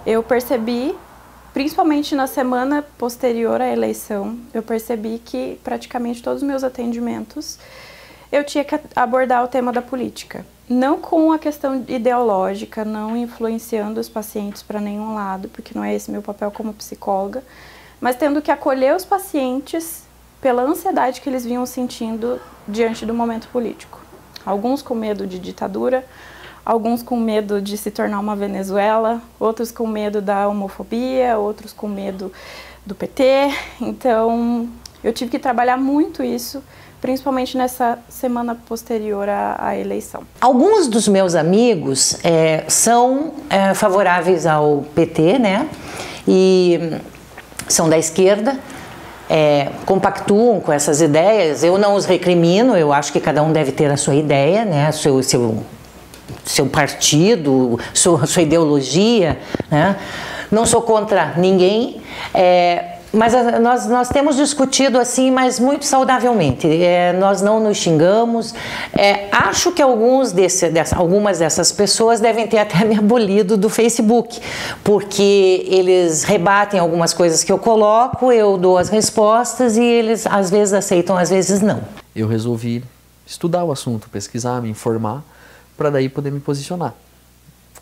eu percebi, principalmente na semana posterior à eleição, eu percebi que praticamente todos os meus atendimentos eu tinha que abordar o tema da política. Não com a questão ideológica, não influenciando os pacientes para nenhum lado, porque não é esse meu papel como psicóloga, mas tendo que acolher os pacientes pela ansiedade que eles vinham sentindo diante do momento político. Alguns com medo de ditadura, alguns com medo de se tornar uma Venezuela, outros com medo da homofobia, outros com medo do PT. Então, eu tive que trabalhar muito isso, principalmente nessa semana posterior à eleição. Alguns dos meus amigos são favoráveis ao PT, né? E são da esquerda, compactuam com essas ideias. Eu não os recrimino, eu acho que cada um deve ter a sua ideia, né? Seu partido, sua ideologia, né? Não sou contra ninguém, mas nós temos discutido assim, mas muito saudavelmente. Nós não nos xingamos. Acho que algumas dessas pessoas devem ter até me abolido do Facebook, porque eles rebatem algumas coisas que eu coloco, eu dou as respostas e eles às vezes aceitam, às vezes não. Eu resolvi estudar o assunto, pesquisar, me informar, para daí poder me posicionar.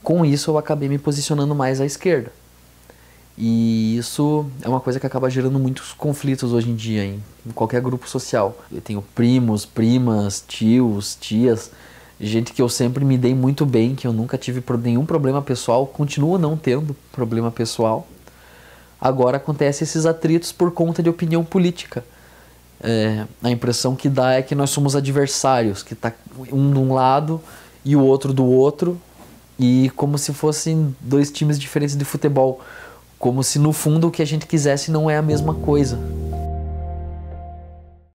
Com isso eu acabei me posicionando mais à esquerda. E isso é uma coisa que acaba gerando muitos conflitos hoje em dia em qualquer grupo social. Eu tenho primos, primas, tios, tias, gente que eu sempre me dei muito bem, que eu nunca tive nenhum problema pessoal, continuo não tendo problema pessoal. Agora acontecem esses atritos por conta de opinião política. A impressão que dá é que nós somos adversários, que está um de um lado e o outro do outro, e como se fossem dois times diferentes de futebol. Como se no fundo o que a gente quisesse não é a mesma coisa.